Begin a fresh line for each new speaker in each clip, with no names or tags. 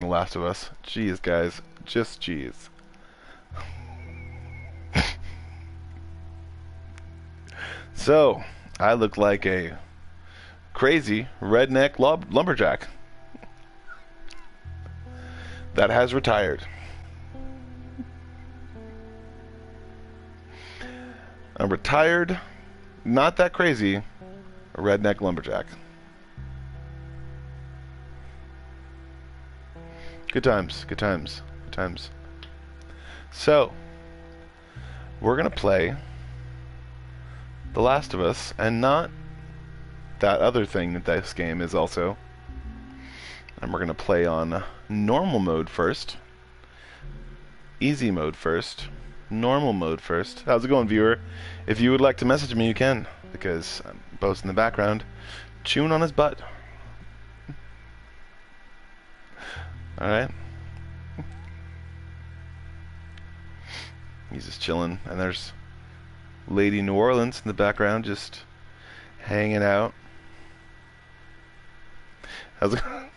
The Last of Us. Jeez, guys. Just jeez. So, I look like a crazy redneck lumberjack that has retired. I'm retired, not that crazy, a redneck lumberjack. Good times, good times, good times. So, we're gonna play The Last of Us, and not that other thing that this game is also. And we're gonna play on normal mode first, easy mode first, normal mode first. How's it going, viewer? If you would like to message me, you can, because Bo's in the background chewing on his butt. Alright. He's just chilling, and there's Lady New Orleans in the background just hanging out. How's it going?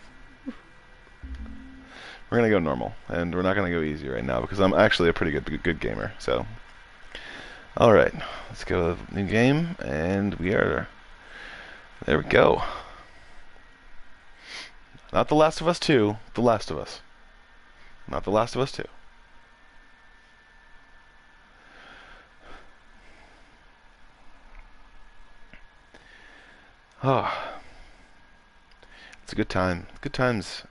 We're gonna go normal, and we're not gonna go easy right now because I'm actually a pretty good gamer. So, all right, let's go to the new game, and we are there. We go. Not The Last of Us 2, The Last of Us. Not The Last of Us 2. Oh, it's a good time. Good times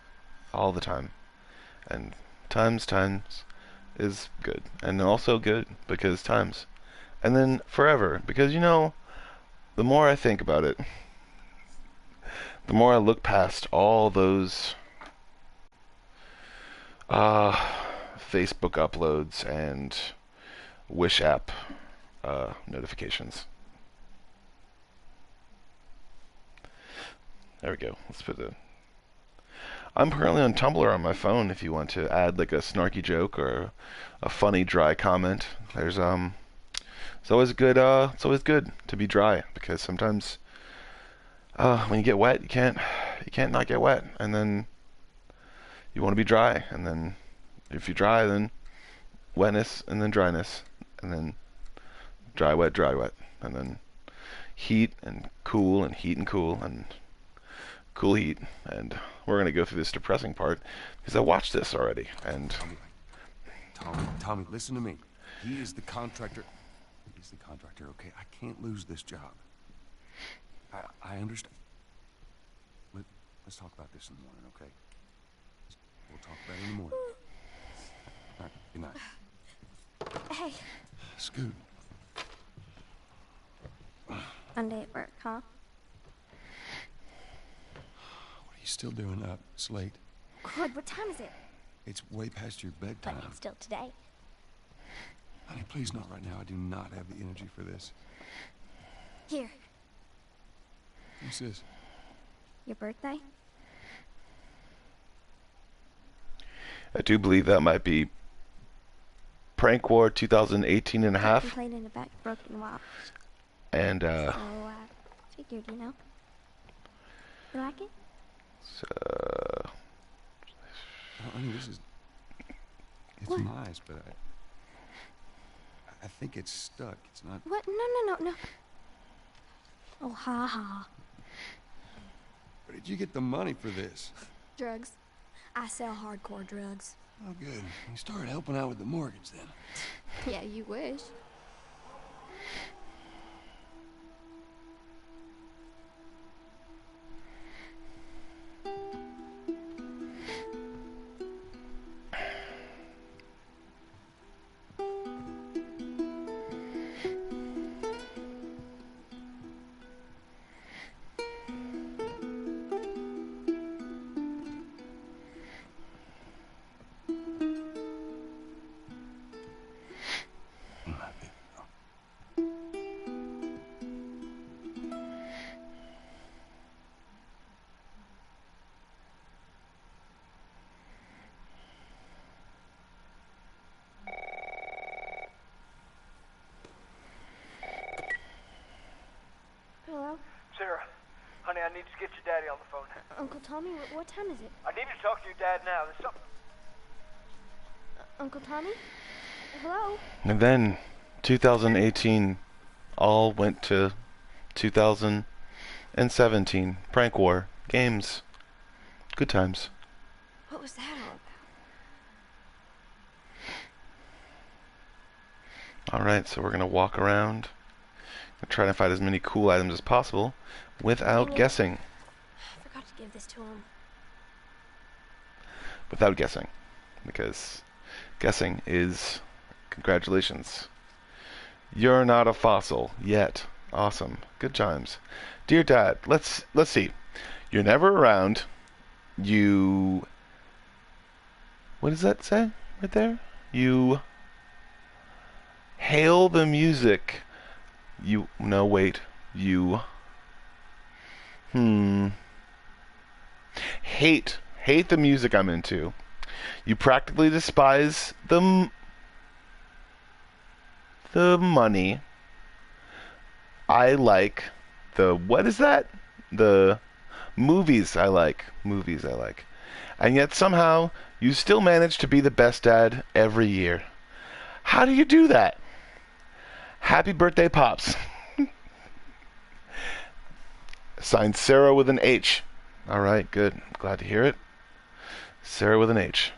all the time. And times is good. And also good because times. And then forever. Because, you know, the more I think about it, the more I look past all those Facebook uploads and Wish app notifications. There we go. Let's put the... I'm currently on Tumblr on my phone if you want to add like a snarky joke or a funny dry comment. There's it's always good to be dry because sometimes when you get wet you can't not get wet, and then you want to be dry, and then if you dry then wetness and then dryness and then dry wet, and then heat and cool and heat and cool and cool heat. And we're going to go through this depressing part because I watched this already. And
Tommy, listen to me. He is the contractor. He's the contractor, okay? I can't lose this job. I understand. Let's talk about this in the morning, okay? We'll talk about it in the morning. All right, good night.
Hey.
Scoot.
Monday at work, huh?
What are you still doing up? It's late.
Good, what time is it?
It's way past your bedtime.
But it's still today.
Honey, please not right now. I do not have the energy for this.
Here.
What's this?
Your birthday?
I do believe that might be Prank War 2018 and a half.
Played in the back, broken watch.
And
So I figured, you know. You like it?
Honey, this is... It's
What?
nice, but I think it's stuck. It's not...
What? No. Oh, ha ha.
Where did you get the money for this?
Drugs. I sell hardcore drugs.
Oh, good. You started helping out with the mortgage then.
Yeah, you wish.
My baby.
I need to get your daddy on the phone.
Uncle Tommy, what time is it?
I need to talk to your dad now. There's something...
Uncle Tommy? Hello?
And then 2018 all went to 2017. Prank war. Games. Good times.
What was that all about?
Alright, so we're going to walk around and try to find as many cool items as possible without
Dang it.
guessing.
I forgot to give this to him.
Without guessing. Because guessing is... Congratulations. You're not a fossil yet. Awesome. Good times. Dear Dad, let's see. You're never around. You... What does that say right there? You hail the music. You... No, wait. You... Hate the music I'm into. You practically despise the money. I like the... What is that? The movies I like. Movies I like. And yet somehow you still manage to be the best dad every year. How do you do that? Happy birthday, Pops. Signed Sarah with an H. Alright, good. Glad to hear it. Sarah with an H.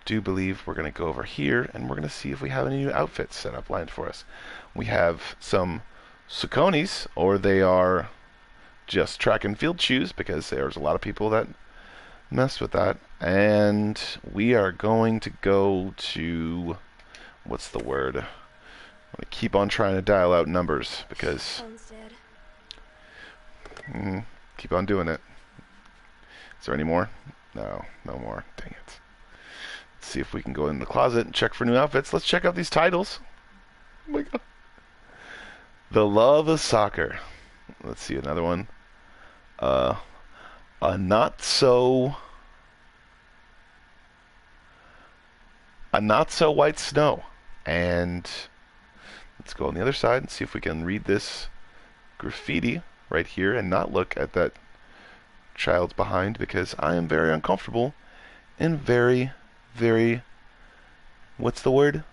Do believe we're going to go over here and we're going to see if we have any new outfits set up lined for us. We have some Sauconys, or they are just track and field shoes, because there's a lot of people that mess with that. And we are going to go to... What's the word? I'm going to keep on trying to dial out numbers, because...
Phone's dead.
Keep on doing it. Is there any more? No, no more. Dang it. Let's see if we can go in the closet and check for new outfits. Let's check out these titles. Oh my god. The Love of Soccer. Let's see another one. A Not So White Snow. And let's go on the other side and see if we can read this graffiti right here and not look at that child's behind, because I am very uncomfortable in very, what's the word?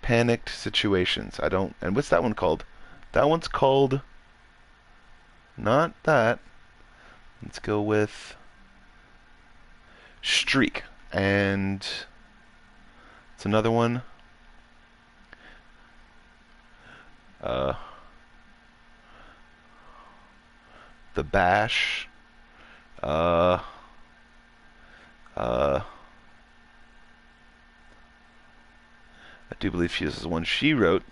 Panicked situations. I don't... And what's that one called? That one's called... Not that. Let's go with... Streak. And... It's another one. The Bash. I do believe this is one she wrote,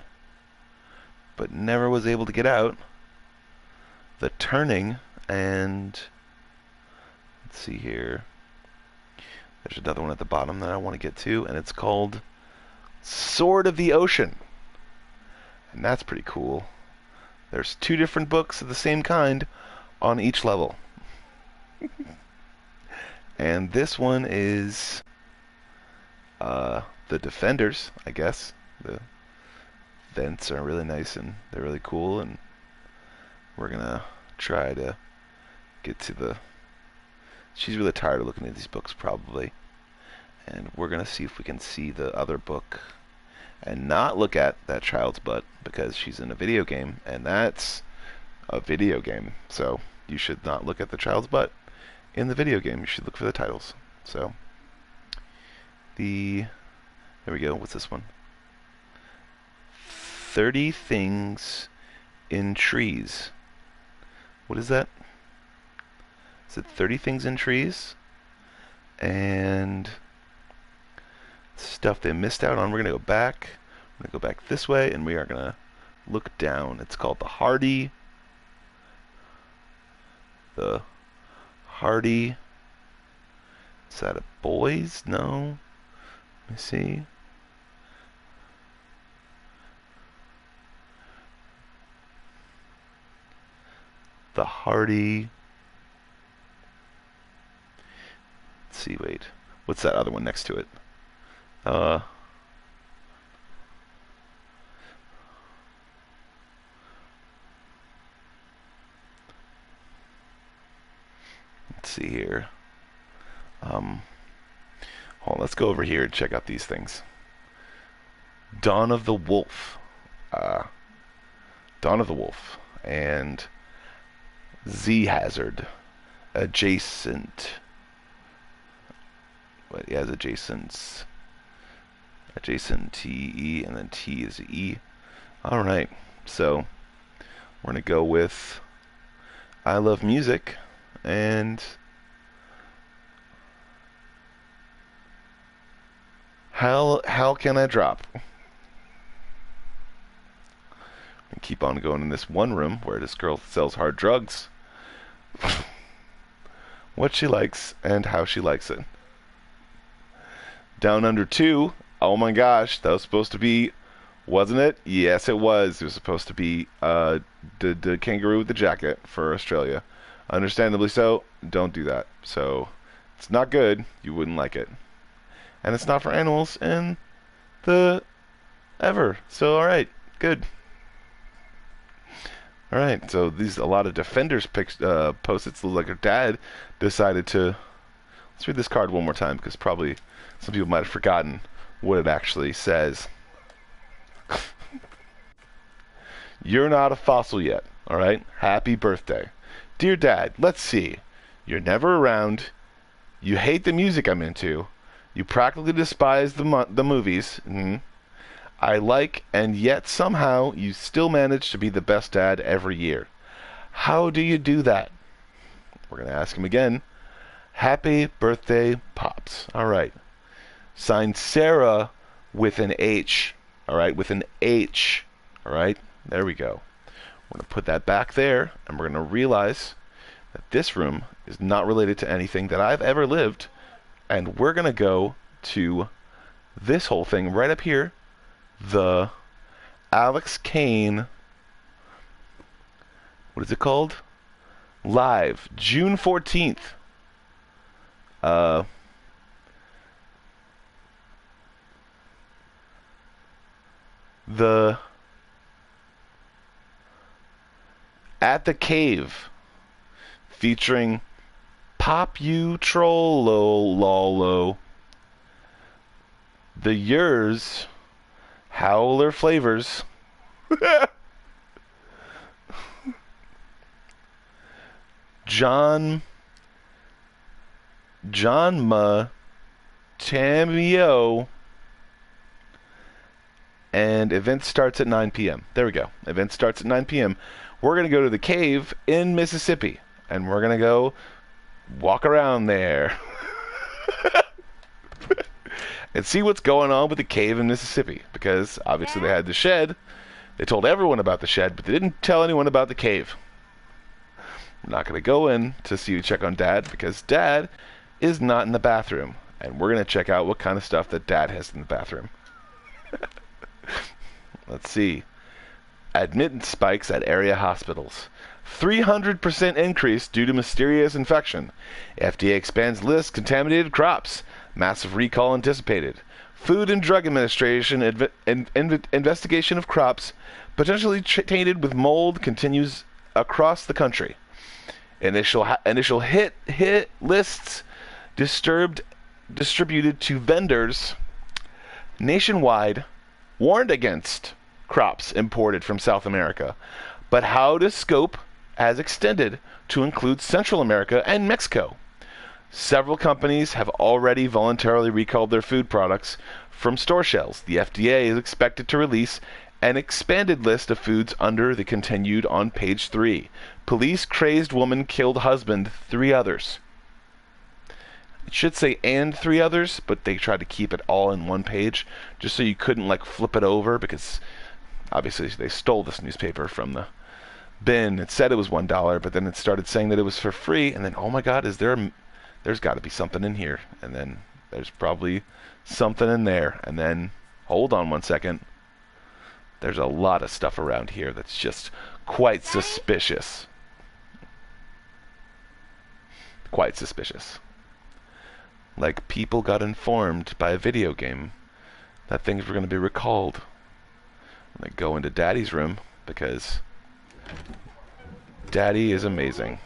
but never was able to get out. The Turning, and let's see here. There's another one at the bottom that I want to get to, and it's called Sword of the Ocean. And that's pretty cool. There's 2 different books of the same kind on each level. And this one is the Defenders, I guess. The vents are really nice and they're really cool, and we're gonna try to get to the... She's really tired of looking at these books, probably. And we're gonna see if we can see the other book and not look at that child's butt, because she's in a video game, and that's a video game. So you should not look at the child's butt in the video game. You should look for the titles. So there we go. What's this one? 30 Things in Trees. What is that? Is it 30 Things in Trees? And stuff they missed out on. We're going to go back. We're going to go back this way, and we are going to look down. It's called The Hardy. The Hardy. Is that a boys? No. Let me see. The Hardy. Let's see, wait. What's that other one next to it? here. Hold on, let's go over here and check out these things. Dawn of the Wolf. Dawn of the Wolf. And Z Hazard. Adjacent. But yeah, it's adjacent. Adjacent T-E, and then T is E. Alright, so we're going to go with I Love Music, and how can I drop? And keep on going in this one room where this girl sells hard drugs. What she likes and how she likes it. Down Under 2. Oh my gosh, that was supposed to be, wasn't it? Yes, it was. It was supposed to be the kangaroo with the jacket for Australia. Understandably so. Don't do that. So, it's not good. You wouldn't like it. And it's not for animals in the ever. So, alright. Good. Alright, so a lot of Defenders post-its. Look like her dad decided to... Let's read this card one more time, because probably some people might have forgotten what it actually says. You're not a fossil yet, alright? Happy birthday. Dear Dad, let's see. You're never around. You hate the music I'm into. You practically despise the movies. I like, and yet somehow you still manage to be the best dad every year. How do you do that? We're going to ask him again. Happy birthday, Pops. Alright. Signed Sarah with an H. Alright, with an H. Alright, there we go. We're going to put that back there, and we're going to realize that this room is not related to anything that I've ever lived, and we're going to go to this whole thing right up here, the Alex Kane, what is it called? Live, June 14th. At the Cave, featuring Pop You Trollo Lolo, the Yours, Howler Flavors, John Tamio, and event starts at 9 p.m. There we go. Event starts at 9 p.m. We're going to go to the cave in Mississippi, and we're going to go walk around there and see what's going on with the cave in Mississippi, because obviously they had the shed. They told everyone about the shed, but they didn't tell anyone about the cave. I'm not going to go in to check on Dad, because Dad is not in the bathroom, and we're going to check out what kind of stuff that Dad has in the bathroom. Let's see. Admittance spikes at area hospitals. 300% increase due to mysterious infection. FDA expands list contaminated crops. Massive recall anticipated. Food and Drug Administration investigation of crops potentially tainted with mold continues across the country. Initial hit lists distributed to vendors nationwide warned against crops imported from South America, but how does scope has extended to include Central America and Mexico. Several companies have already voluntarily recalled their food products from store shelves. The FDA is expected to release an expanded list of foods under the continued on page 3. Police crazed woman killed husband, 3 others. It should say and 3 others, but they tried to keep it all in one page just so you couldn't flip it over, because obviously they stole this newspaper from the bin. It said it was $1, but then it started saying that it was for free, and then, oh my god, there's got to be something in here, and then there's probably something in there, and then, hold on one second, there's a lot of stuff around here that's just quite suspicious. Quite suspicious. Like, people got informed by a video game that things were going to be recalled. I'm going to go into Daddy's room, because Daddy is amazing.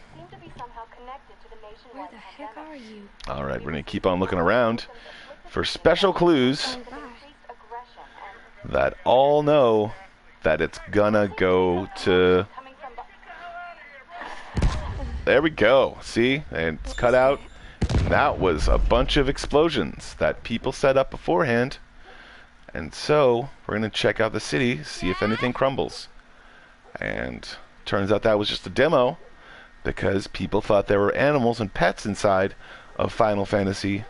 Where the heck are you?
All right, we're going to keep on looking around for special clues
Oh, bye.
that all know that it's gonna go to... There we go. See? And it's cut out. That was a bunch of explosions that people set up beforehand. And so, we're going to check out the city, see if anything crumbles. And turns out that was just a demo, because people thought there were animals and pets inside of Final Fantasy,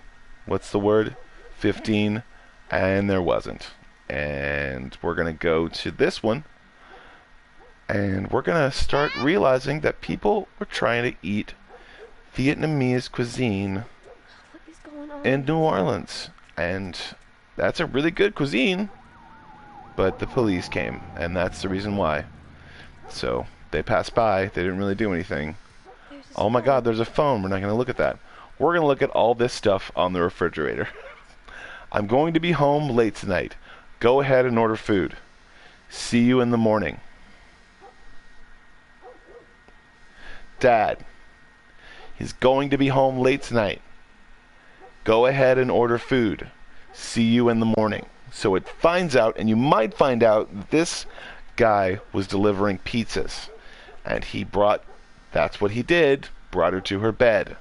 what's the word? 15, and there wasn't. And we're going to go to this one, and we're going to start realizing that people were trying to eat Vietnamese cuisine
What is going on?
in New Orleans. And that's a really good cuisine, but the police came, and that's the reason why. So they passed by, they didn't really do anything.
There's a
Oh my
phone.
god, there's a phone. We're not going to look at that. We're going to look at all this stuff on the refrigerator. I'm going to be home late tonight. Go ahead and order food. See you in the morning. Dad, he's going to be home late tonight. Go ahead and order food. See you in the morning. So it finds out, and you might find out, that this guy was delivering pizzas. And he brought, that's what he did, brought her to her bed.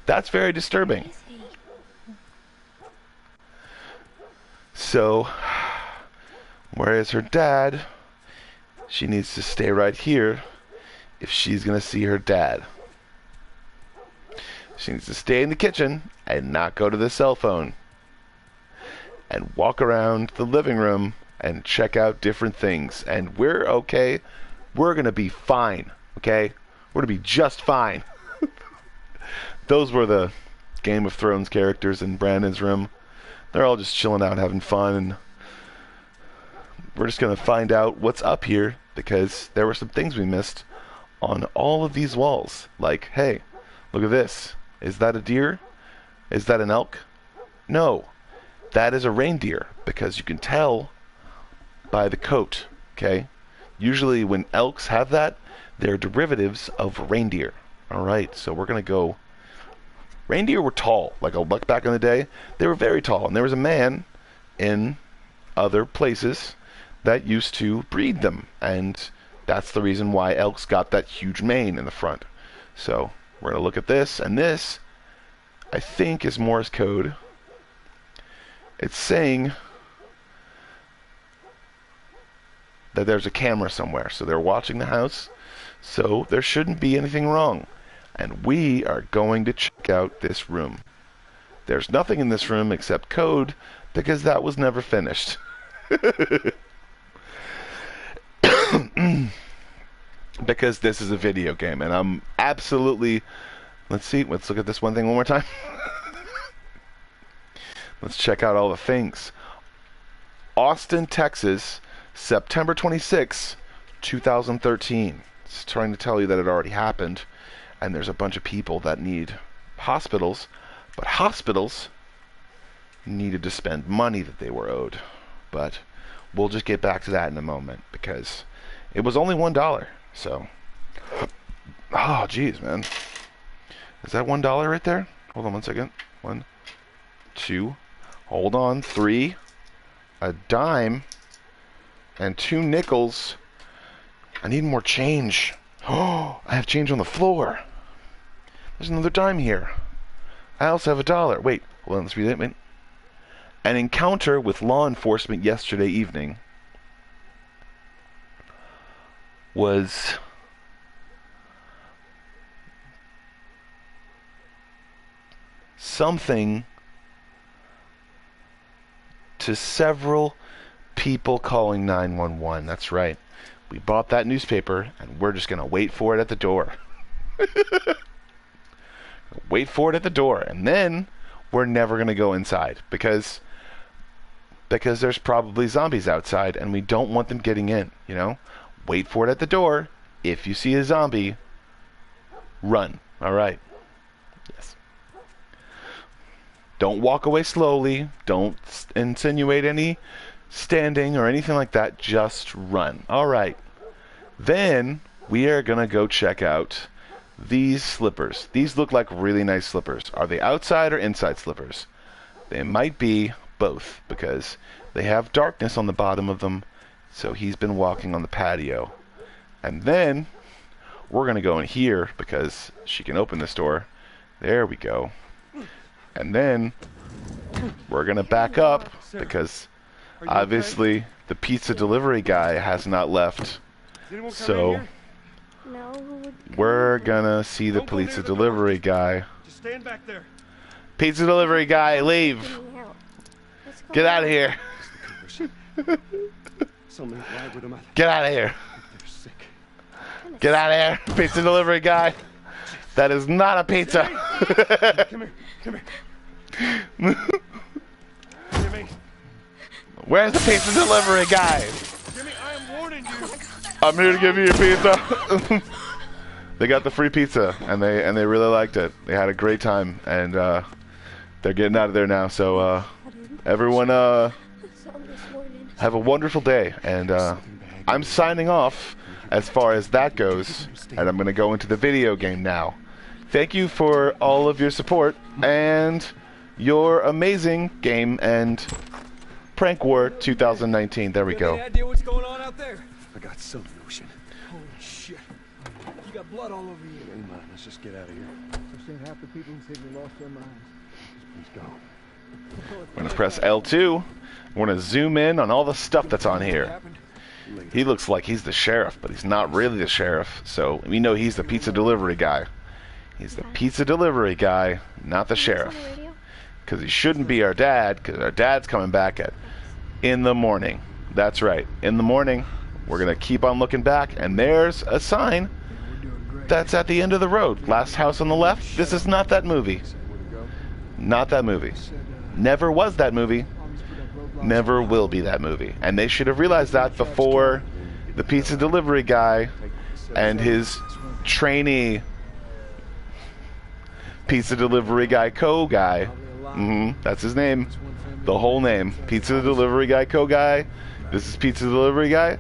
That's very disturbing.
Is he?
So, where is her dad? She needs to stay right here if she's going to see her dad. She needs to stay in the kitchen and not go to the cell phone. And walk around the living room and check out different things. And we're okay. We're going to be fine. Okay? We're going to be just fine. Those were the Game of Thrones characters in Brandon's room. They're all just chilling out, having fun. And we're just going to find out what's up here, because there were some things we missed on all of these walls. Like, hey, look at this. Is that a deer? Is that an elk? No. That is a reindeer, because you can tell by the coat, okay? Usually when elks have that, they're derivatives of reindeer. All right, so we're going to go... Reindeer were tall. Like back in the day, they were very tall. And there was a man in other places that used to breed them. And that's the reason why elks got that huge mane in the front. So we're going to look at this. And this, I think, is Morse code. It's saying that there's a camera somewhere. So they're watching the house. So there shouldn't be anything wrong. And we are going to check out this room. There's nothing in this room except code, because that was never finished. Because this is a video game, and I'm absolutely... Let's look at this one thing one more time. Let's check out all the things. Austin, Texas, September 26, 2013. It's trying to tell you that it already happened. And there's a bunch of people that need hospitals, but hospitals needed to spend money that they were owed. But we'll just get back to that in a moment, because it was only $1. So, oh, geez, man. Is that $1 right there? Hold on one second. 1, 2, hold on, 3, a dime, and 2 nickels. I need more change. Oh, I have change on the floor. There's another dime here. I also have $1. Wait, hold on, let's read it. Wait. An encounter with law enforcement yesterday evening was something to several people calling 911. That's right. We bought that newspaper, and we're just going to wait for it at the door. Wait for it at the door, and then we're never going to go inside, because there's probably zombies outside, and we don't want them getting in, you know? Wait for it at the door. If you see a zombie, run. All right. Yes. Don't walk away slowly. Don't insinuate any standing or anything like that. Just run. All right. Then we are going to go check out these slippers. These look like really nice slippers. Are they outside or inside slippers? They might be both, because they have darkness on the bottom of them, so he's been walking on the patio. And then we're going to go in here because she can open this door. There we go. And then we're going to back up because obviously the pizza delivery guy has not left. So
No, who would come
we're
over?
going to see the pizza delivery guy.
Just stand back there.
Pizza delivery guy, leave.
Getting out. What's going
Get out
on?
of here.
Something wrong with them.
Get out of here.
They're sick.
Get out of here. Pizza delivery guy. That is not a pizza.
Come here. Come here. Jimmy.
Where's the pizza delivery guy?
Jimmy, I am warning you.
I'm here to give you your pizza. They got the free pizza and they really liked it. They had a great time and they're getting out of there now. So everyone
Saw him this morning.
have a wonderful day and I'm signing off as far as that goes, and I'm going to go into the video game now. Thank you for all of your support and your amazing game and Prank War 2019. There we
You have
go.
any idea what's going on out there?
I got some notion.
Holy shit. You got blood all over you.
Hey, man, let's just get out of here.
I've seen half the people who think they lost their minds.
Please go.
I'm going to press L2. We're going to zoom in on all the stuff that's on here.
Happened?
He looks like he's the sheriff, but he's not really the sheriff. So we know he's the pizza delivery guy. He's the pizza delivery guy, not the
Is this
sheriff.
on the radio?
Because he shouldn't be our dad, because our dad's coming back at in the morning. That's right, in the morning. We're going to keep on looking back, and there's a sign that's at the end of the road. Last house on the left. This is not that movie. Not that movie. Never was that movie. Never will be that movie. And they should have realized that before the pizza delivery guy and his trainee pizza delivery guy co-guy. That's his name. The whole name. Pizza delivery guy co-guy. This is pizza delivery guy.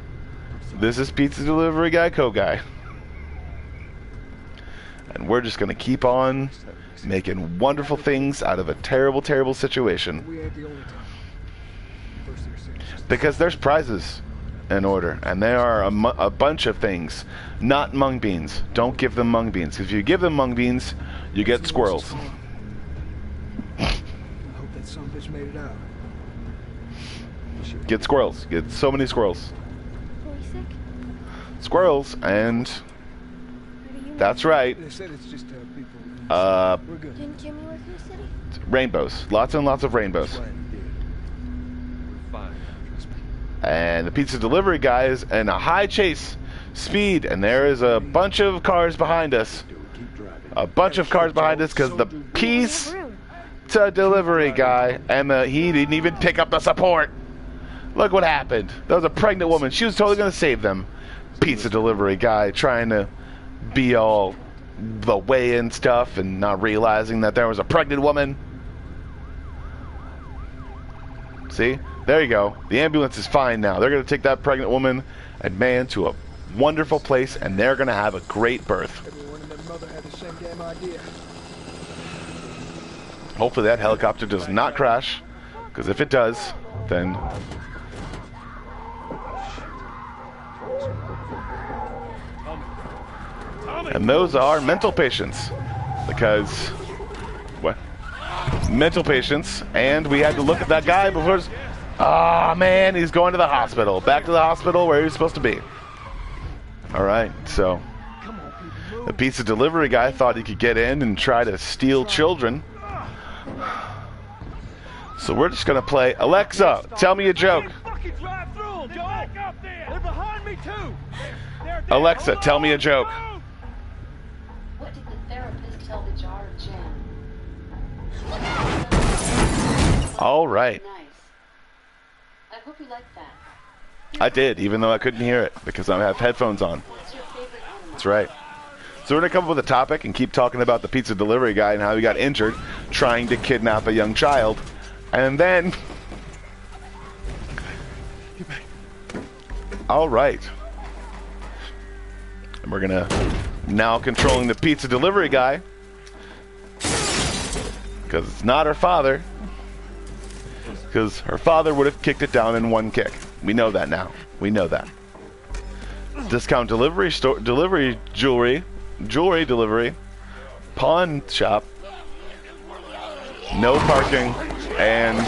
This is pizza delivery guy co-guy. And we're just going to keep on making wonderful things out of a terrible, terrible situation.
We ain't the only time. First thing serious.
Because there's prizes in order, and there are a bunch of things. Not mung beans. Don't give them mung beans. If you give them mung beans, you get squirrels.
I hope that son bitch made it out.
Get squirrels. Get so many squirrels.
Are we sick?
Squirrels, and
Where do you
that's
live?
right.
They said it's just people.
Uh,
We're good.
Didn't Jimmy work in the city?
rainbows. Lots and lots of rainbows.
Fine. Trust me.
And the pizza delivery guy is in a high chase speed, and there is a bunch of cars behind us.
Do it. Keep driving.
A bunch of cars behind us because the
We have
pizza
room.
delivery guy and he didn't even pick up the support. Look what happened. That was a pregnant woman. She was totally going to save them. Pizza delivery guy trying to be all the way and stuff and not realizing that there was a pregnant woman. See? There you go. The ambulance is fine now. They're going to take that pregnant woman and man to a wonderful place, and they're going to have a great birth.
Everyone and their mother had the same damn idea.
Hopefully that helicopter does not crash, because if it does, then... And those are mental patients, because... What? Mental patients, and we had to look at that guy before... Ah, man, he's going to the hospital. Back to the hospital where he's supposed to be. Alright, so... The pizza delivery guy thought he could get in and try to steal children. So we're just gonna play Alexa, tell me a joke.
Fucking drive through them, Joe. Back up there. They're behind me too. They're dead.
Alexa,
Hold
tell
on.
me a joke.
What did the therapist tell the jar of jam?
All right,
Nice. I hope you like that.
I did, even though I couldn't hear it because I have headphones on.
What's your favorite animal?
That's right. So we're gonna come up with a topic and keep talking about the pizza delivery guy and how he got injured trying to kidnap a young child, and then. All right. And we're now controlling the pizza delivery guy. Because it's not her father. Because her father would have kicked it down in one kick. We know that now. We know that. Discount delivery store, jewelry delivery, pawn shop, no parking, and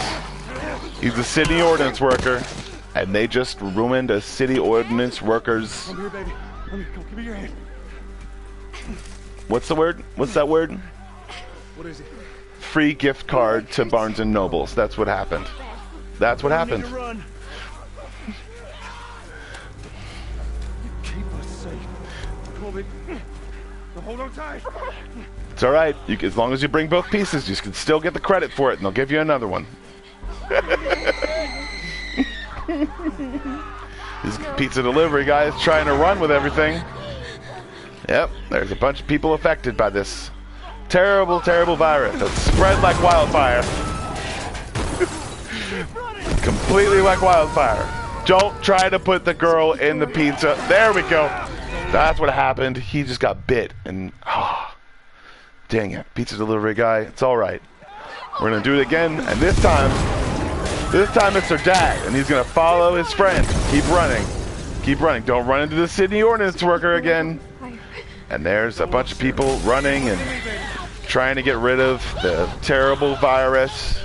he's a city ordinance worker, and they just ruined a city ordinance worker's.
Come here, baby. Come here, come give me your hand.
What's the word? What's that word?
What is it?
Free gift card to Barnes and Nobles. That's what happened. That's what happened.
You need to run. Keep us safe. Come on, baby. Now hold on tight.
It's all right. As long as you bring both pieces, you can still get the credit for it, and they'll give you another one. This pizza delivery guy is trying to run with everything. Yep, there's a bunch of people affected by this terrible, terrible virus that's spread like wildfire. Completely like wildfire. Don't try to put the girl in the pizza. There we go. That's what happened. He just got bit, and dang it, pizza delivery guy. It's all right. We're gonna do it again, and this time it's her dad, and he's gonna follow his friend. Keep running. Keep running. Don't run into the city ordinance worker again. And there's a bunch of people running and trying to get rid of the terrible virus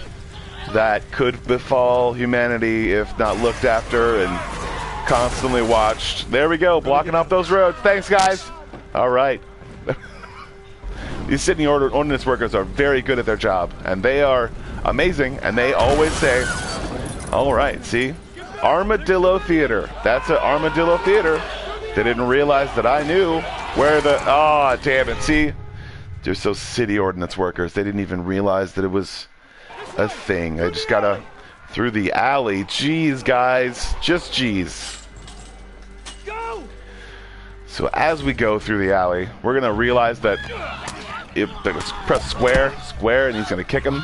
that could befall humanity if not looked after and constantly watched. There we go, blocking off those roads. Thanks, guys. All right. These city ordinance workers are very good at their job, and they are amazing, and they always say, all right, see? Armadillo Theater. That's an Armadillo Theater. They didn't realize that I knew where the... Oh, damn it. See? They're so city ordinance workers. They didn't even realize that it was a thing. I just gotta... Through the alley. Jeez, guys. Just jeez.
Go!
So as we go through the alley, we're gonna realize that... press square, and he's gonna kick him.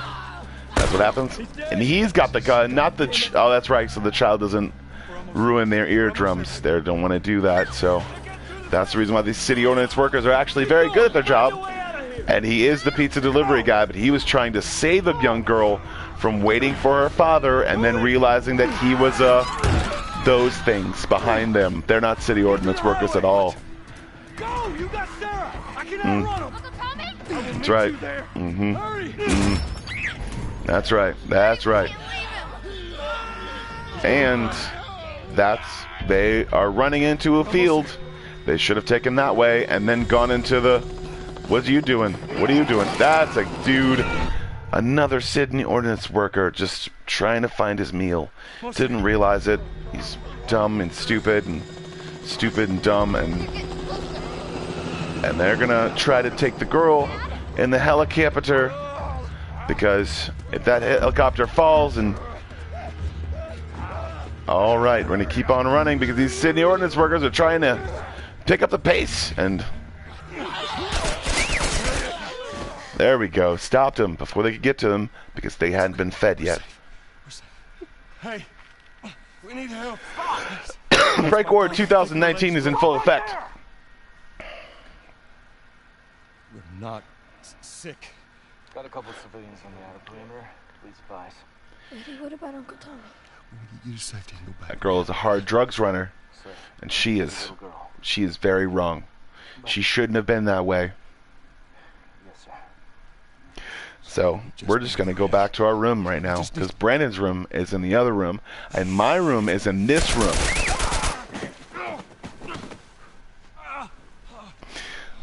That's what happens. And he's got the gun, not the... Oh, that's right. So the child doesn't ruin their eardrums. They don't want to do that. So that's the reason why these city ordinance workers are actually very good at their job. And he is the pizza delivery guy, but he was trying to save a young girl from waiting for her father and then realizing that he was those things behind them. They're not city ordinance workers at all.
Go! You got Sarah! I can outrun him!
That's right. That's right. That's right. And they are running into a field. They should have taken that way and then gone into the... What are you doing? What are you doing? That's a dude. Another Sydney ordinance worker just trying to find his meal. Didn't realize it. He's dumb and stupid and dumb, and they're gonna try to take the girl in the helicopter, because if that helicopter falls and... Alright, we're gonna keep on running because these Sydney ordinance workers are trying to pick up the pace, and... There we go. Stopped them before they could get to him because they hadn't been fed yet.
Hey, we need help.
Break Ward 2019 is in full effect.
We're not sick.
Got a couple civilians on the outer perimeter. Please advise.
Eddie, what about Uncle Tommy?
We need to get you to safety and go back.
That girl is a hard drugs runner,
Sir,
and she
little girl.
is very wrong. She shouldn't have been that way.
Yes, sir.
So we're just gonna go back to our room right now because Brandon's room is in the other room, and my room is in this room.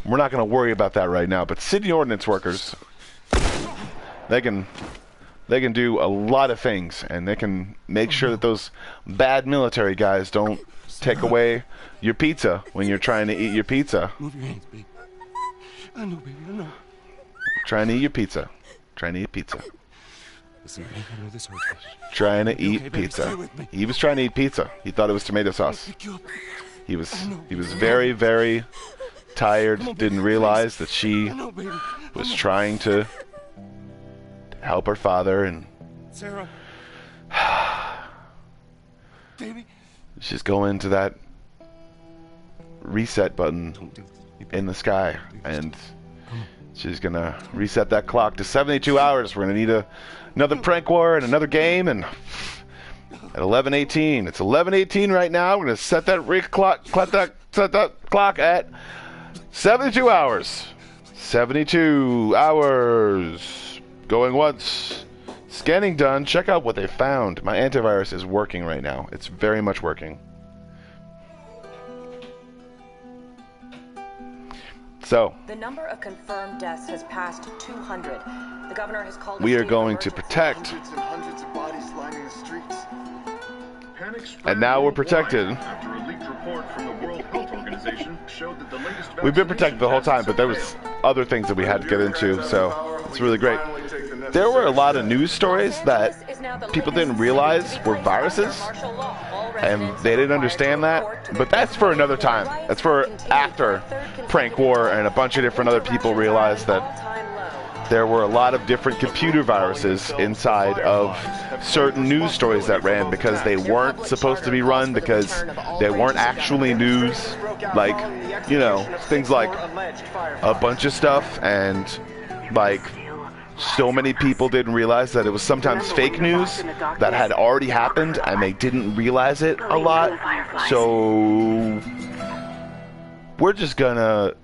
We're not gonna worry about that right now, but city ordinance workers, they can do a lot of things, and they can make sure that those bad military guys don't take away your pizza when you're trying to eat your pizza.
Move your hands, baby. I know, baby, I know.
Trying to eat your pizza. Trying to eat pizza.
Listen, I know this hurts.
Trying to
You
eat
okay, baby?
pizza.
Stay with me.
He was trying to eat pizza. He thought it was tomato sauce.
Pick you up.
He was very, very tired. Didn't realize that she
I know, baby.
was trying to help her father, and
Sarah. Baby.
she's going to that reset button.
Don't do
in the sky, and she's gonna reset that clock to 72 hours. We're gonna need another prank war and another game, and at 11:18, it's 11:18 right now. We're gonna set that set that clock at 72 hours. 72 hours. Going once. Scanning done. Check out what they found. My antivirus is working right now. It's very much working. So,
the number of confirmed deaths has passed 200. The governor has called
we are going to protect.
Hundreds and hundreds of bodies lining the streets.
And now we're protected.
After a leaked report from the World Health Organization showed that the latest
We've been protected the whole time, but there was other things that we had to get into, so it's really great. There were a lot of news stories that people didn't realize were viruses, and they didn't understand that, but that's for another time. That's for after Prank War and a bunch of different other people realized that there were a lot of different computer viruses inside of certain news stories that ran because they weren't supposed to be run, because they weren't actually news, like, you know, things like a bunch of stuff, and like so many people didn't realize that it was sometimes fake news that had already happened and they didn't realize it a lot. So we're just gonna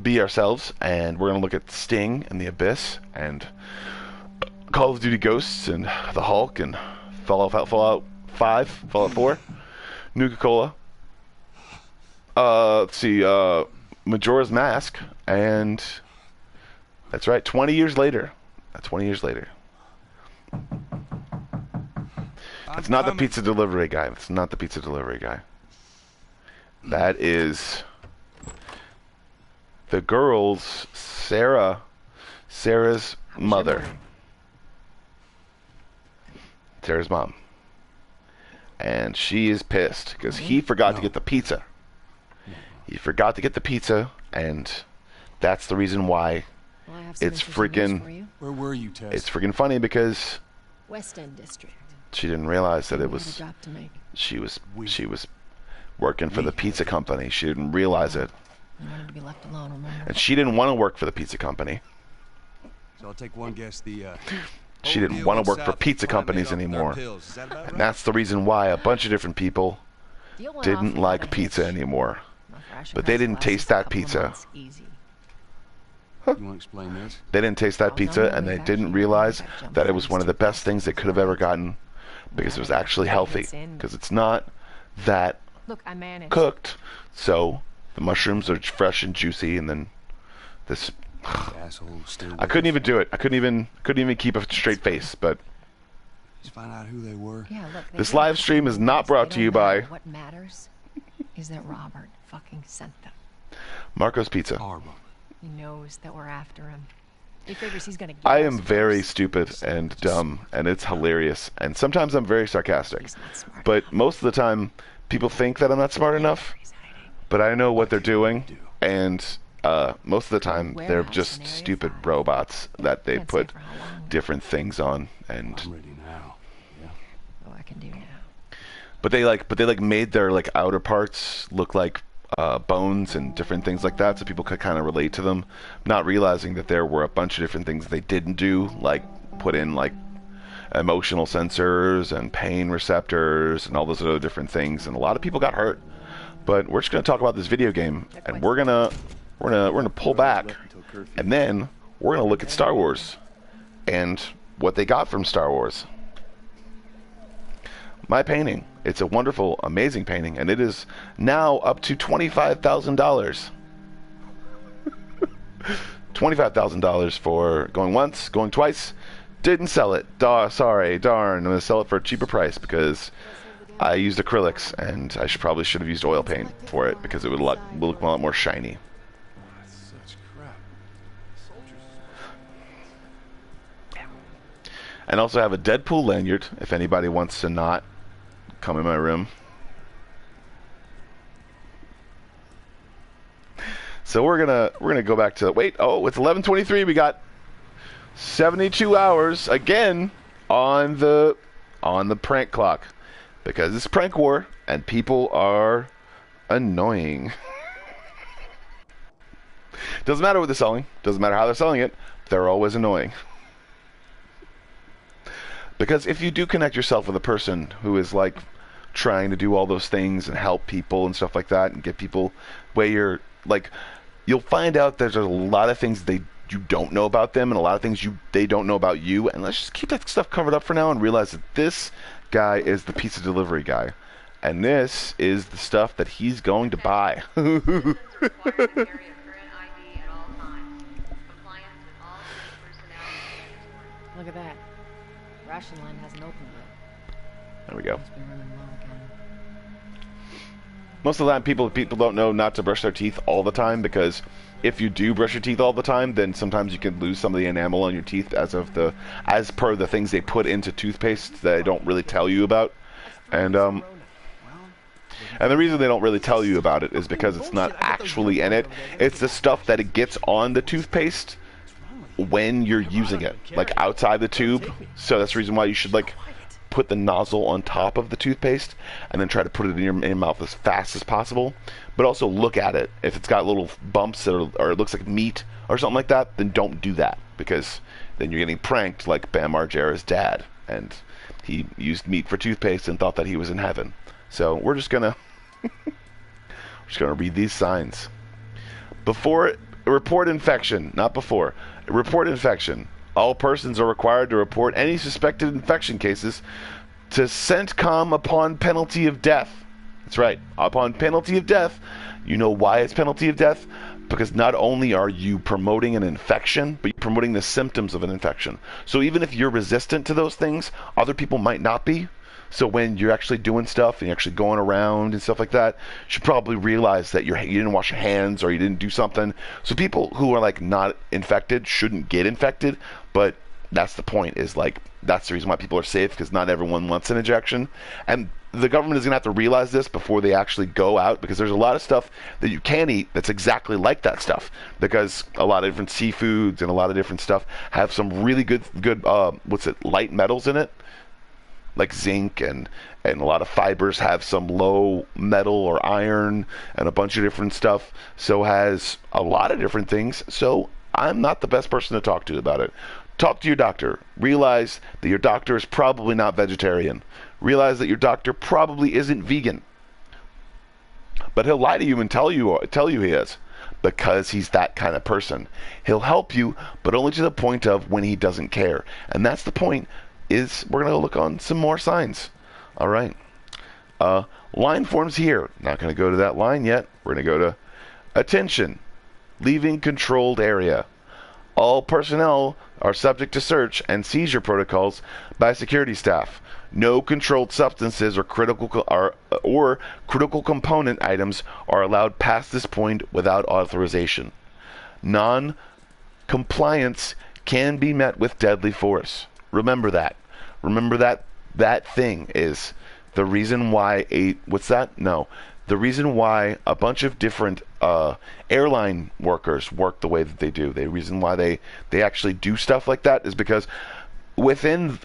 be ourselves, and we're gonna look at Sting and the Abyss and Call of Duty Ghosts and the Hulk and Fallout 5, Fallout 4, Nuka-Cola. Let's see, Majora's Mask, and that's right, 20 years later. 20 years later. It's not the pizza delivery guy. It's not the pizza delivery guy. That is the girl's Sarah's mother. Sarah's mom. And she is pissed because he forgot to get the pizza. He forgot to get the pizza, and that's the reason why it's freaking...
Where were you, Tess?
It's freaking funny because
West End District.
She didn't realize that it was... She was working for the pizza company. She didn't realize it.
I wanted to be left alone, remember?
And she didn't want to work for the pizza company.
So I'll take one guess.
She didn't want to work for pizza companies anymore. And that's the reason why a bunch of different people didn't like pizza anymore. But they didn't taste that pizza.
You want to explain this?
They didn't taste that pizza, and they didn't realize that it was one of the best things they could have ever gotten, because it was actually healthy. Because it's not that cooked, so the mushrooms are fresh and juicy, and then this... I couldn't even do it. I couldn't even keep a straight face, but...
Just find out who they were.
Yeah, look,
this live stream is not brought to you by...
What matters is that Robert fucking sent them.
Marco's Pizza.
He knows that we're after him. He figures he's gonna get
I am very stupid and dumb, and it's hilarious. And sometimes I'm very sarcastic. But most of the time, people think that I'm not smart enough. But I know what they're doing, and most of the time, they're just stupid robots that they put different things on. And
I'm ready now. Yeah.
Oh, I can do now.
But they made their outer parts look like bones and different things like that, so people could kind of relate to them, not realizing that there were a bunch of different things they didn't do, like put in emotional sensors and pain receptors and all those other different things, and a lot of people got hurt. But we're just going to talk about this video game, and we're gonna pull back, and then we're gonna look at Star Wars and what they got from Star Wars. My painting. It's a wonderful, amazing painting, and it is now up to $25,000. $25,000 for going once, going twice. Didn't sell it. Sorry, darn. I'm going to sell it for a cheaper price because I used acrylics, and I probably should have used oil paint for it because it would look a lot more shiny.
Such crap.
And also have a Deadpool lanyard if anybody wants to not come in my room. So we're gonna go back to it's 11:23. We got 72 hours again on the prank clock because it's prank war and people are annoying. Doesn't matter what they're selling. Doesn't matter how they're selling it. They're always annoying. Because if you do connect yourself with a person who is like trying to do all those things and help people and stuff like that and get people where you're like, you'll find out there's a lot of things you don't know about them and a lot of things they don't know about you. And let's just keep that stuff covered up for now and realize that this guy is the pizza delivery guy. And this is the stuff that he's going to buy.
Look at that. Ration line hasn't opened yet.
There we go.
It's been running low again.
Most of the time, people don't know not to brush their teeth all the time, because if you do brush your teeth all the time, then sometimes you can lose some of the enamel on your teeth as per the things they put into toothpaste that they don't really tell you about. And the reason they don't really tell you about it is because it's not actually in it. It's the stuff that it gets on the toothpaste when you're using it, like outside the tube. So that's the reason why you should like put the nozzle on top of the toothpaste and then try to put it in your mouth as fast as possible. But also look at it. If it's got little bumps or it looks like meat or something like that, then don't do that, because then you're getting pranked like Bam Margera's dad, and he used meat for toothpaste and thought that he was in heaven. So we're just gonna read these signs. Report infection, not before. Report infection. All persons are required to report any suspected infection cases to CENTCOM upon penalty of death. That's right, upon penalty of death. You know why it's penalty of death? Because not only are you promoting an infection, but you're promoting the symptoms of an infection. So even if you're resistant to those things, other people might not be. So when you're actually doing stuff and you're actually going around and stuff like that, you should probably realize that you didn't wash your hands or you didn't do something. So people who are like not infected shouldn't get infected, but that's the point, is like that's the reason why people are safe, because not everyone wants an injection. And the government is going to have to realize this before they actually go out, because there's a lot of stuff that you can eat that's exactly like that stuff, because a lot of different seafoods and a lot of different stuff have some really good light metals in it, like zinc, and a lot of fibers have some low metal or iron and a bunch of different stuff. So has a lot of different things. So I'm not the best person to talk to about it. Talk to your doctor. Realize that your doctor is probably not vegetarian. Realize that your doctor probably isn't vegan. But he'll lie to you and tell you he is, because he's that kind of person. He'll help you, but only to the point of when he doesn't care. And that's the point. We're going to look on some more signs. All right. Line forms here. Not going to go to that line yet. We're going to go to attention. Leaving controlled area. All personnel are subject to search and seizure protocols by security staff. No controlled substances or critical component items are allowed past this point without authorization. Non-compliance can be met with deadly force. Remember that. Remember that thing is the reason why the reason why a bunch of different airline workers work the way that they do. The reason why they actually do stuff like that is because within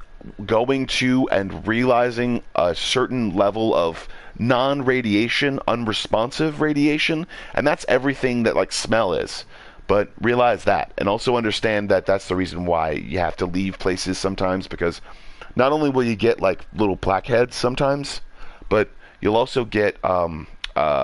going to and realizing a certain level of non-radiation, unresponsive radiation, and that's everything that like smell is. But realize that, and also understand that that's the reason why you have to leave places sometimes, because not only will you get like little blackheads sometimes, but you'll also get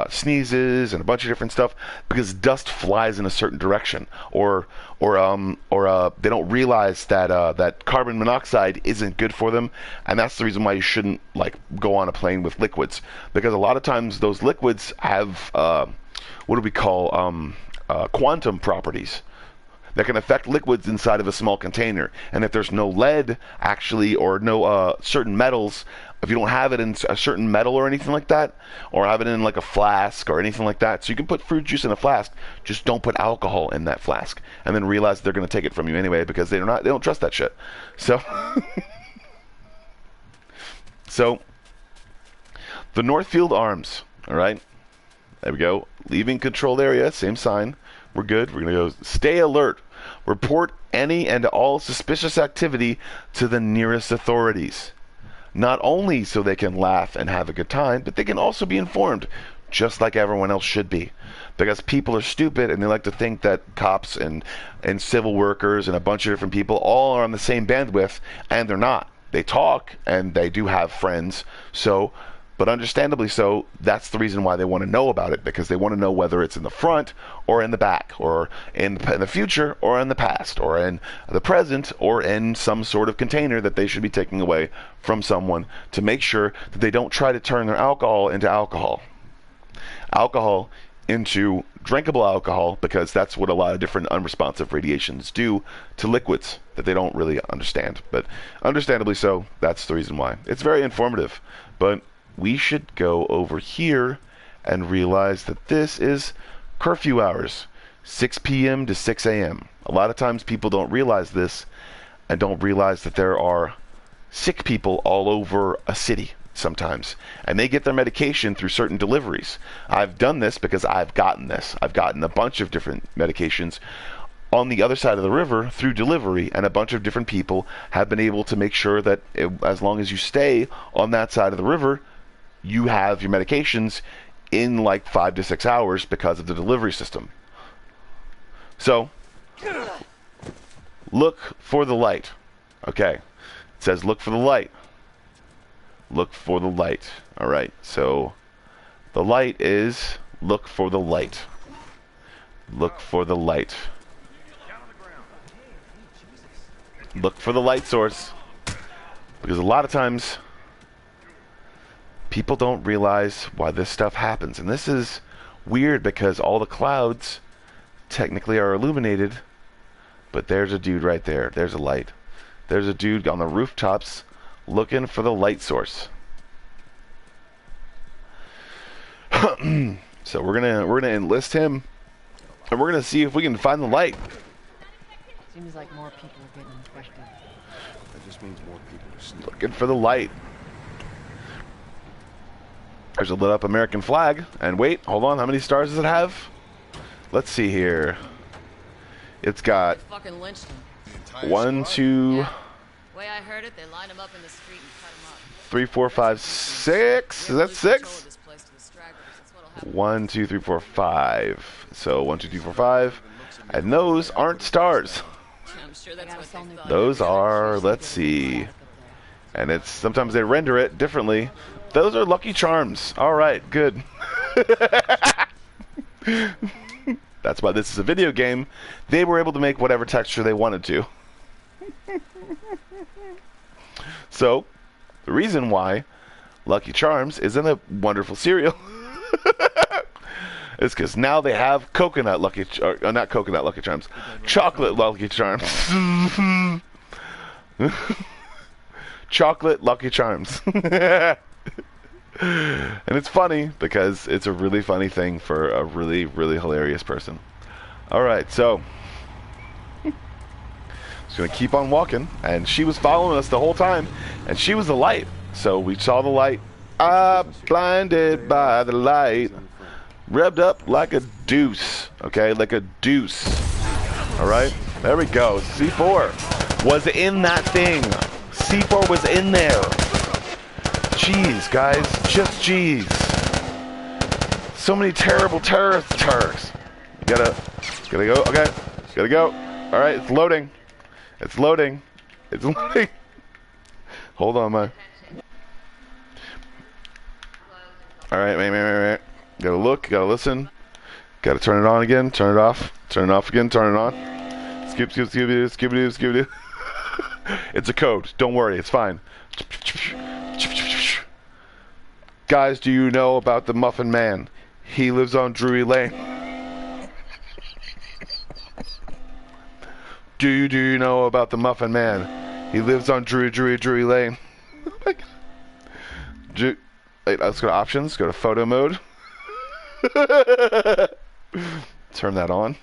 sneezes and a bunch of different stuff, because dust flies in a certain direction, or they don't realize that carbon monoxide isn't good for them, and that's the reason why you shouldn't like go on a plane with liquids, because a lot of times those liquids have what do we call quantum properties that can affect liquids inside of a small container. And if there's no lead actually, or no certain metals, if you don't have it in a certain metal or anything like that, or have it in like a flask or anything like that, so you can put fruit juice in a flask, just don't put alcohol in that flask, and then realize they're going to take it from you anyway, because they don't trust that shit. So so the Northfield Arms, all right, there we go. Leaving controlled area, same sign. We're good. We're going to go stay alert. Report any and all suspicious activity to the nearest authorities. Not only so they can laugh and have a good time, but they can also be informed. just like everyone else should be. Because people are stupid and they like to think that cops and civil workers and a bunch of different people all are on the same bandwidth, and they're not. They talk and they do have friends, but understandably so, that's the reason why they want to know about it, because they want to know whether it's in the front or in the back, or in the future or in the past, or in the present, or in some sort of container that they should be taking away from someone, to make sure that they don't try to turn their alcohol into alcohol into drinkable alcohol, because that's what a lot of different unresponsive radiations do to liquids that they don't really understand. But understandably so, that's the reason why. It's very informative, but we should go over here and realize that this is curfew hours, 6 p.m. to 6 a.m. A lot of times people don't realize this, and don't realize that there are sick people all over a city sometimes, and they get their medication through certain deliveries. I've done this because I've gotten this. I've gotten a bunch of different medications on the other side of the river through delivery, and a bunch of different people have been able to make sure that as long as you stay on that side of the river, you have your medications in like 5 to 6 hours because of the delivery system. So, look for the light. Okay. It says look for the light. Look for the light. Alright, so the light is look for the light. Look for the light. Look for the light source. Because a lot of times people don't realize why this stuff happens. And this is weird because all the clouds technically are illuminated, but there's a dude right there. There's a light. There's a dude on the rooftops looking for the light source. So we're gonna enlist him, and we're gonna see if we can find the light.
Seems like more people are getting infected.
That just means more people are sneaking.
Looking for the light. There's a lit up American flag. And wait, hold on, how many stars does it have? Let's see here. It's got
Fucking lynched him.
1, 2,
Yeah. Way I heard it, they lined him up in the street and cut him up.
3, 4, 5, 6. Is that 6? 1, 2, 3, 4, 5. So 1, 2, 3, 4, 5. And those aren't stars.
I'm sure that's what they thought.
Those are, let's see. And it's sometimes they render it differently. Those are Lucky Charms. All right, good. That's why this is a video game. They were able to make whatever texture they wanted to. So, the reason why Lucky Charms isn't a wonderful cereal is because now they have coconut Lucky, not coconut Lucky Charms, chocolate Lucky Charms. Chocolate Lucky Charms. And it's funny because it's a really funny thing for a really, really hilarious person. Alright, so just gonna keep on walking, and she was following us the whole time, and she was the light. So we saw the light. Blinded by the light. Revved up like a deuce. Okay, like a deuce. Alright, there we go. C4 was in that thing. C4 was in there. Jeez, guys, just jeez. So many terrible terrorist attacks. Gotta go. Okay, gotta go. All right, it's loading. It's loading. It's loading. Hold on, man. All right, wait. Gotta look. Gotta listen. Gotta turn it on again. Turn it off. Turn it off again. Turn it on. Skip. It's a code. Don't worry. It's fine. Guys, do you know about the Muffin Man? He lives on Drury Lane. Do you know about the Muffin Man? He lives on Drury Lane. Wait, let's go to options. Go to photo mode. Turn that on.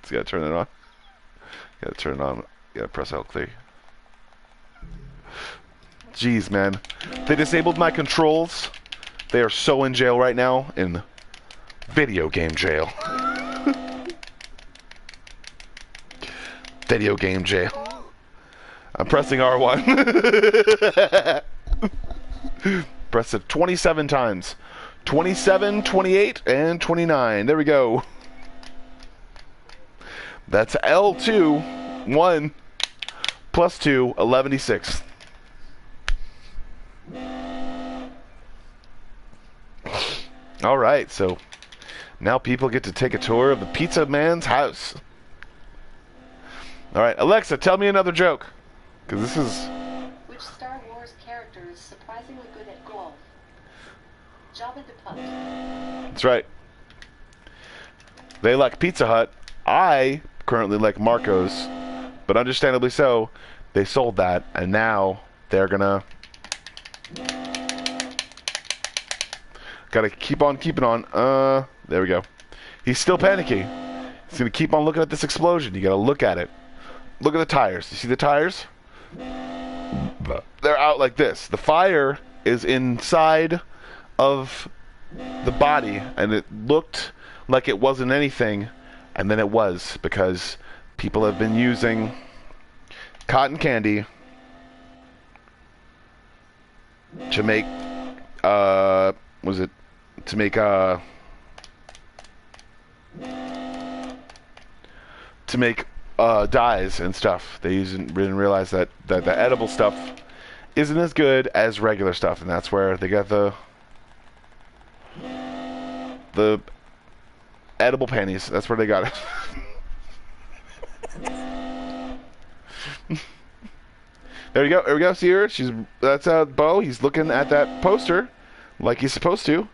Just gotta turn it on. Gotta turn it on. Gotta press L clear. Jeez, man. They disabled my controls. They are so in jail right now, in video game jail. Video game jail. I'm pressing R1. Press it 27 times. 27, 28, and 29. There we go. That's L2, 1, plus 2, 11d6. All right, so now people get to take a tour of the Pizza Man's house. All right, Alexa, tell me another joke. Because this is...
Which Star Wars character is surprisingly good at golf? Jabba the Hutt.
That's right. They like Pizza Hut. I currently like Marco's. But understandably so, they sold that. And now they're gonna... Gotta keep on keeping on. There we go. He's still panicky. He's gonna keep on looking at this explosion. You gotta look at it. Look at the tires. You see the tires? They're out like this. The fire is inside of the body, and it looked like it wasn't anything, and then it was, because people have been using cotton candy to make dyes and stuff. They didn't realize that the edible stuff isn't as good as regular stuff, and that's where they got the edible panties. That's where they got it. There you go. There we go. See her? That's Bo. He's looking at that poster like he's supposed to.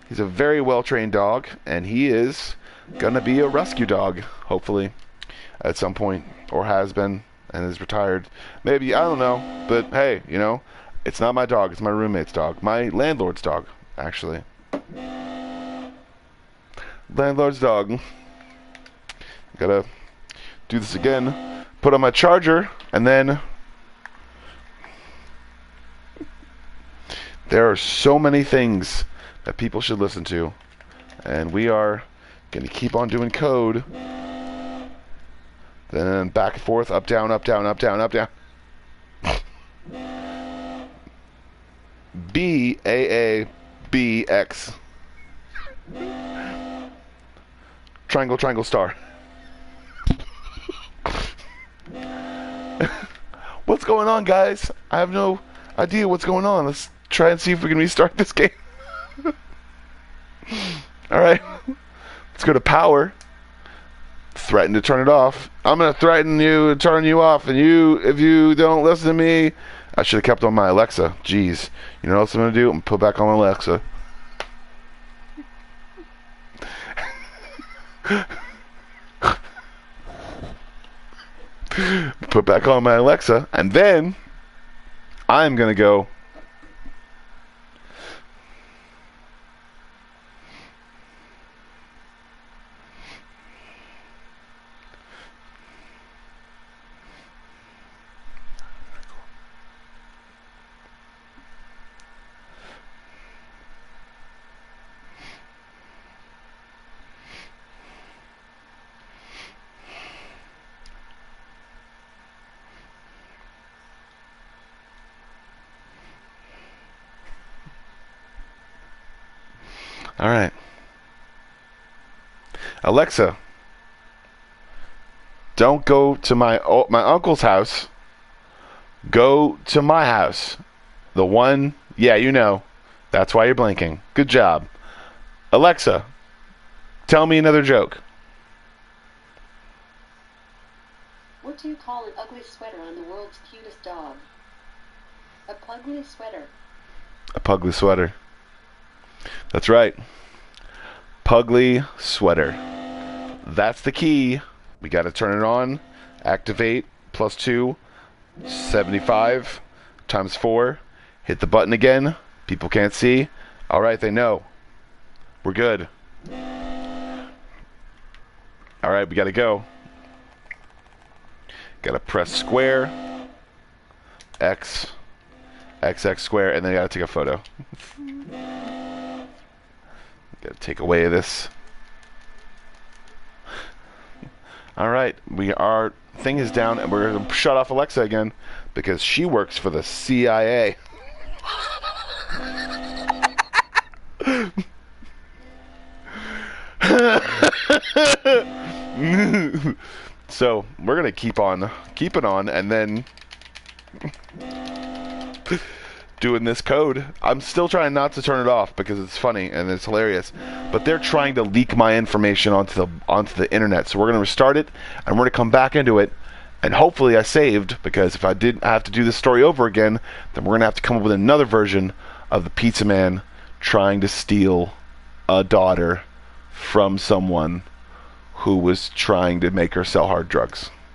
He's a very well-trained dog, and he is gonna be a rescue dog, hopefully, at some point, or has been and is retired. Maybe, I don't know. But hey, you know, it's not my dog. It's my roommate's dog. My landlord's dog, actually. Landlord's dog. Gotta do this again. Put on my charger, and then there are so many things that people should listen to, and we are gonna keep on doing code. Then back and forth, up, down, up, down, up, down, up, down. B-A-A-B-X. Triangle, triangle, star. What's going on, guys? I have no idea what's going on. Let's try and see if we can restart this game. Alright. Let's go to power. Threaten to turn it off. I'm gonna threaten you to turn you off, and if you don't listen to me, I should have kept on my Alexa. Jeez. You know what else I'm gonna do? I'm gonna put back on my Alexa. Put back on my Alexa, and then I'm gonna go all right. Alexa, don't go to my uncle's house. Go to my house. The one, yeah, you know. That's why you're blinking. Good job. Alexa, tell me another joke.
What do you call an ugly sweater on the world's cutest dog? A pugly sweater.
A pugly sweater. That's right. Pugly sweater. That's the key. We got to turn it on. Activate. +2. 75 times 4. Hit the button again. People can't see. All right, they know. We're good. All right, we got to go. Got to press square. X. XX square. And then you got to take a photo. Got to take away this. All right, our thing is down, and we're gonna shut off Alexa again because she works for the CIA. So we're gonna keep it on, and then doing this code. I'm still trying not to turn it off because it's funny and it's hilarious. But they're trying to leak my information onto the internet. So we're gonna restart it, and we're gonna come back into it. And hopefully I saved, because if I didn't have to do this story over again, then we're gonna have to come up with another version of the pizza man trying to steal a daughter from someone who was trying to make her sell hard drugs.